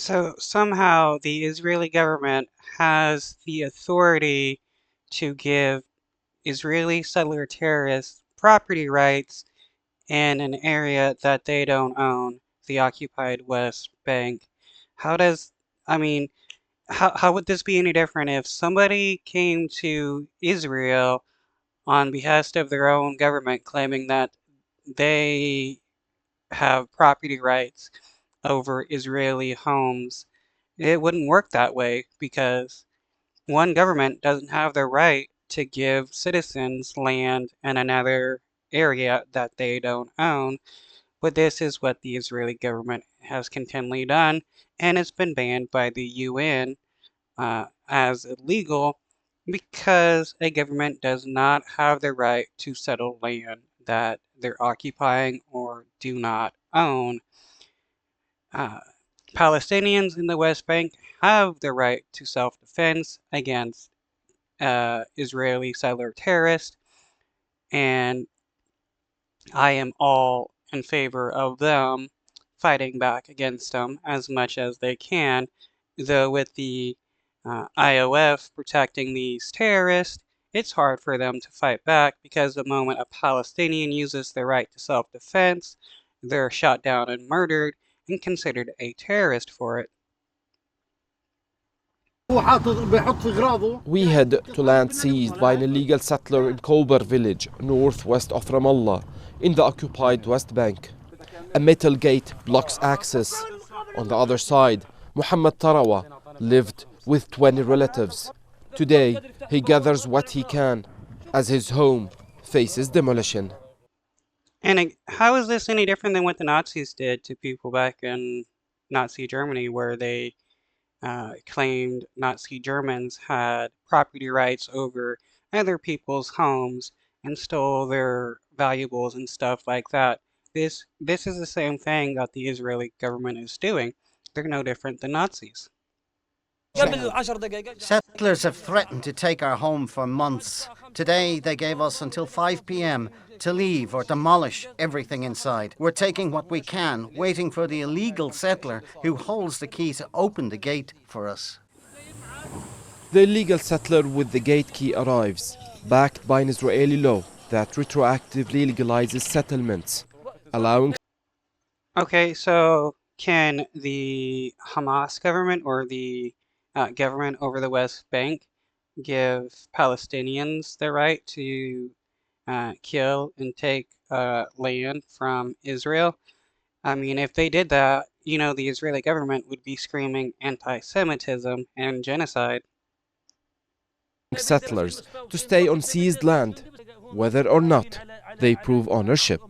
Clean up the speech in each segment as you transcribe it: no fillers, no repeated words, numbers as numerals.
So somehow the Israeli government has the authority to give Israeli settler terrorists property rights in an area that they don't own, the occupied West Bank. How does, I mean, how would this be any different if somebody came to Israel on behest of their own government claiming that they have property rights over Israeli homes? It wouldn't work that way because one government doesn't have the right to give citizens land in another area that they don't own. But this is what the Israeli government has continually done, and it's been banned by the UN as illegal because a government does not have the right to settle land that they're occupying or do not own. Uh, Palestinians in the West Bank have the right to self-defense against Israeli settler terrorists, and I am all in favor of them fighting back against them as much as they can. Though with the IOF protecting these terrorists, it's hard for them to fight back because the moment a Palestinian uses their right to self-defense, they're shot down and murdered and considered a terrorist for it. We head to land seized by an illegal settler in Kober village, northwest of Ramallah, in the occupied West Bank. A metal gate blocks access. On the other side, Muhammad Tarawa lived with 20 relatives. Today, he gathers what he can as his home faces demolition. And how is this any different than what the Nazis did to people back in Nazi Germany, where they claimed Nazi Germans had property rights over other people's homes and stole their valuables and stuff like that? This is the same thing that the Israeli government is doing. They're no different than Nazis. Settlers have threatened to take our home for months. Today, they gave us until 5 p.m. to leave or demolish everything inside. We're taking what we can, waiting for the illegal settler who holds the key to open the gate for us. The illegal settler with the gate key arrives, backed by an Israeli law that retroactively legalizes settlements, allowing. Okay, so can the Hamas government or the government over the West Bank give Palestinians the right to kill and take land from Israel? I mean, if they did that, the Israeli government would be screaming anti-Semitism and genocide. Settlers to stay on seized land, whether or not they prove ownership.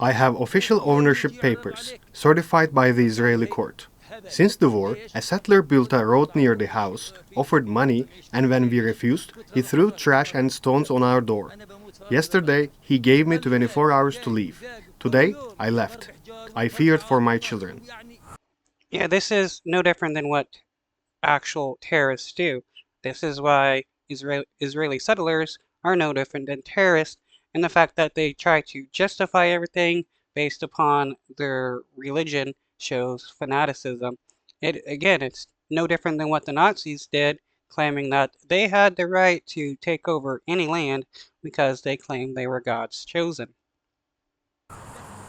I have official ownership papers, certified by the Israeli court. Since the war, a settler built a road near the house, offered money, and when we refused, he threw trash and stones on our door. Yesterday, he gave me 24 hours to leave. Today, I left. I feared for my children. Yeah, this is no different than what actual terrorists do. This is why Israeli settlers are no different than terrorists, and the fact that they try to justify everything based upon their religion shows fanaticism. It's no different than what the Nazis did, claiming that they had the right to take over any land because they claimed they were God's chosen.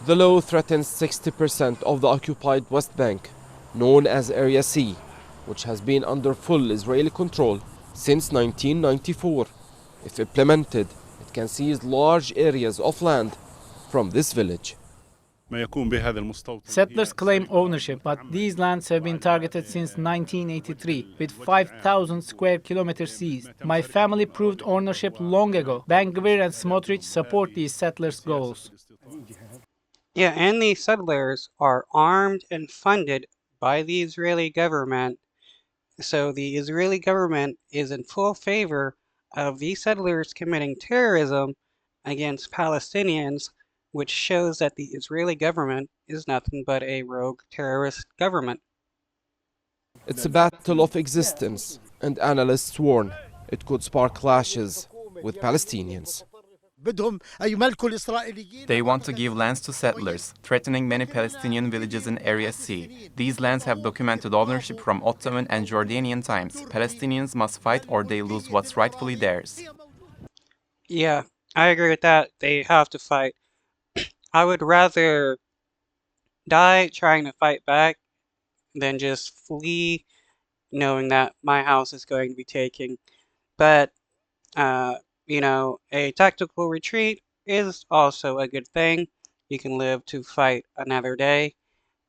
The law threatens 60% of the occupied West Bank, known as Area C, which has been under full Israeli control since 1994. If implemented, it can seize large areas of land from this village. Settlers claim ownership, but these lands have been targeted since 1983, with 5,000 square kilometers seized. My family proved ownership long ago. Ben-Gvir and Smotrich support these settlers' goals. Yeah, and these settlers are armed and funded by the Israeli government. So the Israeli government is in full favor of these settlers committing terrorism against Palestinians, which shows that the Israeli government is nothing but a rogue terrorist government. It's a battle of existence, and analysts warn it could spark clashes with Palestinians. They want to give lands to settlers, threatening many Palestinian villages in Area C. These lands have documented ownership from Ottoman and Jordanian times. Palestinians must fight or they lose what's rightfully theirs. Yeah, I agree with that. They have to fight. I would rather die trying to fight back than just flee knowing that my house is going to be taken. But, a tactical retreat is also a good thing. You can live to fight another day.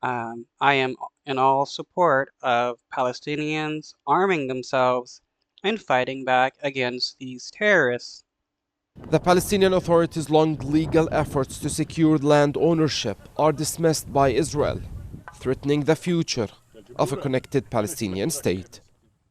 I am in all support of Palestinians arming themselves and fighting back against these terrorists. The Palestinian Authority's long legal efforts to secure land ownership are dismissed by Israel, threatening the future of a connected Palestinian state.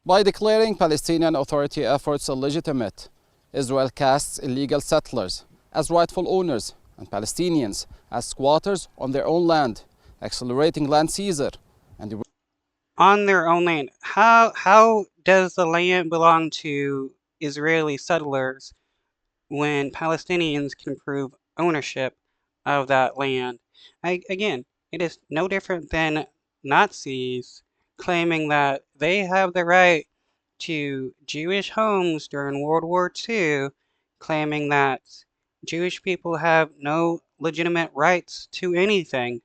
By declaring Palestinian Authority efforts illegitimate, Israel casts illegal settlers as rightful owners and Palestinians as squatters on their own land, accelerating land seizure and On their own land, how does the land belong to Israeli settlers when Palestinians can prove ownership of that land? Again, it is no different than Nazis claiming that they have the right to Jewish homes during World War II, claiming that Jewish people have no legitimate rights to anything.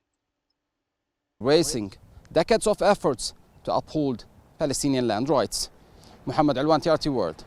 erasing decades of efforts to uphold Palestinian land rights. Muhammad Alwan, TRT World.